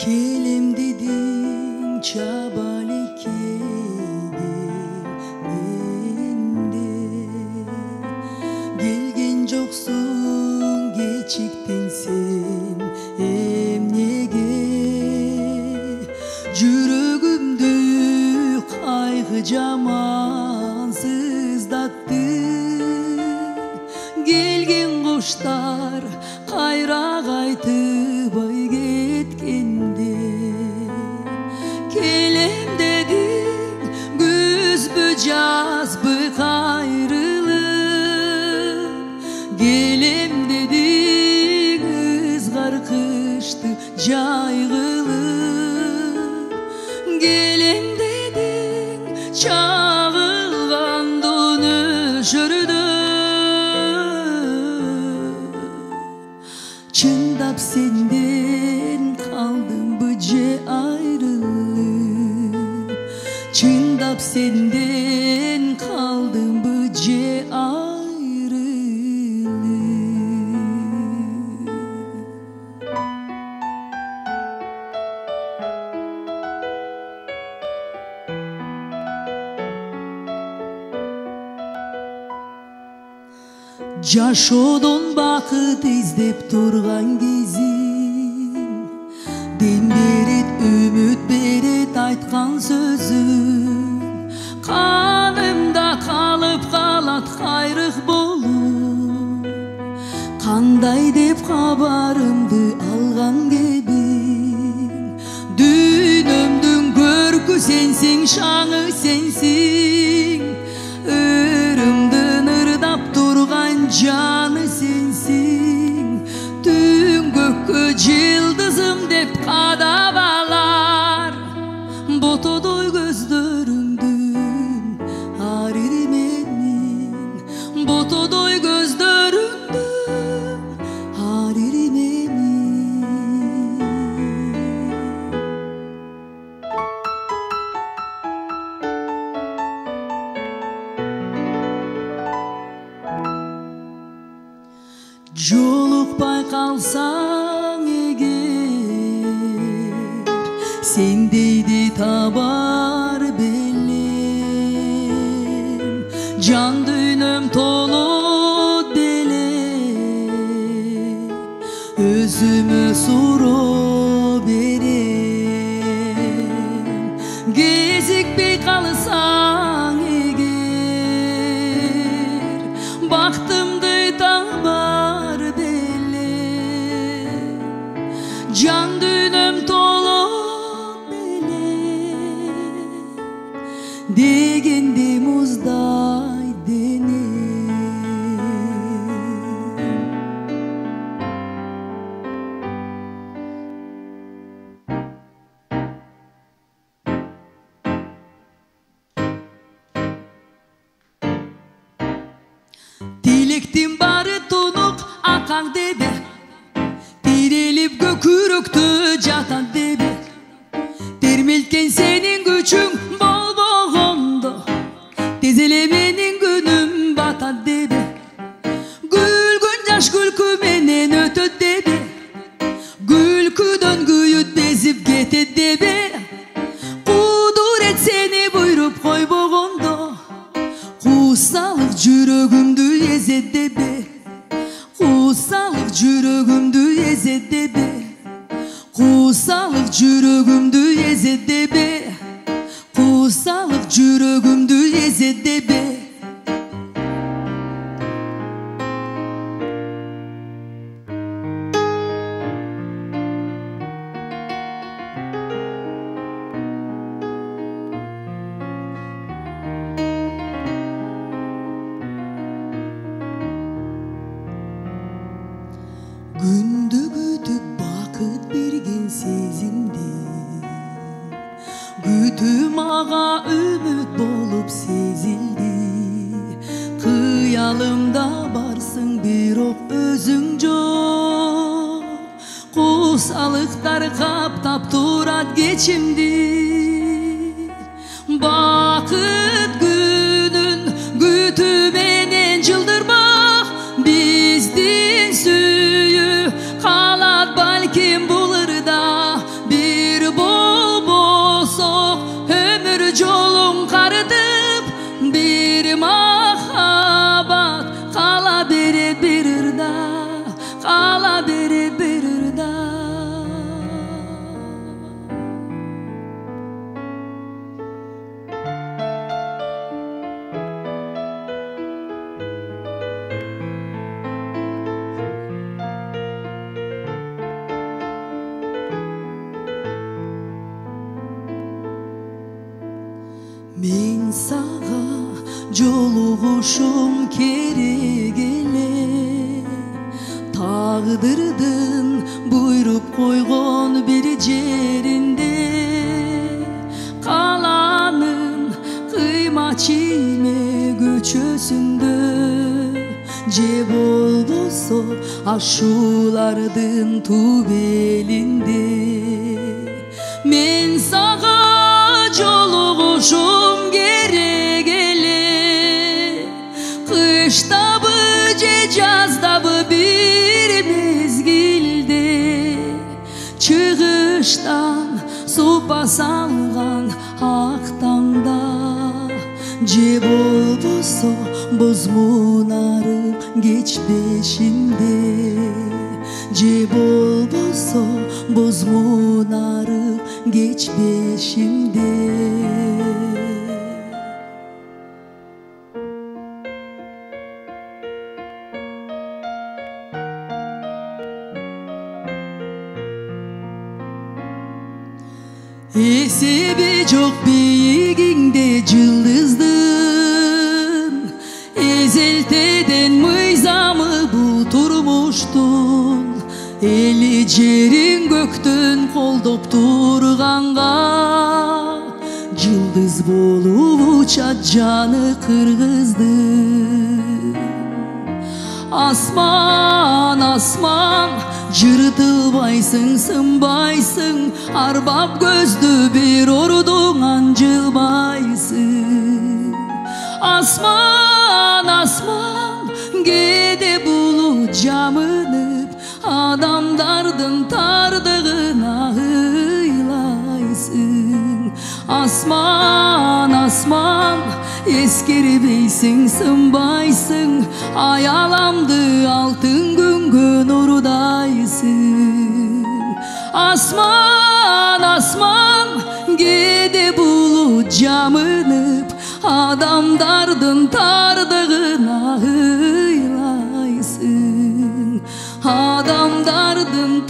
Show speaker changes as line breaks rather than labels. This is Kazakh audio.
Kelem dedin çabale mende. Gelgen joksun geçiktin sen emnege. Жүрөгүмдү кайгы жаман сыздатты. Келген куштар кайра кайтыбай кеткенде. Келем дедиң күзбү жазбы кайрылып. Келем дедиң ызгар кышты жай кылып. Келем дедиң чагылгандын өшүрдү. Чындап сенден калдым быже айрылып. Чындап сенден калдым быже айрылып. Жашоодон бакыт издеп турган кезим, дем берет, үмүт берет айткан сөзүм. Канымда калып калат кайрык болуп. Кандай деп кабарымды алган кебин. Дүйнөмдүн көркү сенсиң, шаңы сенсиң. Ырымдын ырдап турган жаны сенсиң. Түн көккө жылдызым деп кадап алар. Ботодой көздөрүңдүн арыр менин. Ботодой көздөрүңдүн арыр менин. Жолукпай калсаң эгер, сендейди табар белем. Жан дүйнөм толот деле, өзүмө суроо берем. Кезикпей калсаң эгер, бактымды табар белем. Жан дүйнөм толот белем, дегенде муздай денем. Тилектин бары тунук акаң дебе, тирелип көкүрөктө жатат дебе. Термелткен сенин күчүң болбогондо, тез эле менин күнүм батат дебе. Күлгүн жаш күлкү менен өтөт дебе, күлкүдөн күйүт безип кетет дебе. Кудурет сени буйруп койбогондо, куусалык жүрөгүмдү эзет дебе. Куусалык жүрөгүмдү эзет дебе. Куусалык жүрөгүмдү эзет дебе. Куусалык жүрөгүмдү эзет дебе. Күндү күтүп бакыт берген сезимди, күтүм ага үмүт болуп сезилди. Кыялымда барсың бирок өзүң жок. Куусалыктар каптап турат кечимди. Бакыт күнүн күтүү менен жылдырбак биздин сүйүү калат балким бул ырда. sağa joluguşum kerek ele. Tağdırdın buyrup koygon bir жерinde. Kalanın kıyma çime göçösündö. Je bolboso aşulardın tubelinde. Men sağa joluguşum kerek ele. Kıştabı je jazdabı bir mezgilde. Çıgıştan sopa salgan aktanda. Je bolboso bozmunarıp geçbeşinde. Je bolboso bozmunarıp geçbeşinde. Esebi çok beyiginde yıldızdın. Ezelteden mıyzamı bu turmuştun. Eli jerin göktün koldop turganga. Yıldız bolup uçat canı kırgızdın. Asman asman jırtılbaysın sınbaysın. Arbap gözdü bir orduğan jılbaysın. Asman asman gede bulut jamınıp. Adamdardın tardığına hıylaysın. Asman asman eskeribeysin sınbaysın. Ayalamdı altın güngün ordaysın. Asman asman gede bulut jamınıp. Adamdardın tardığına hıylaysın. Adamdardın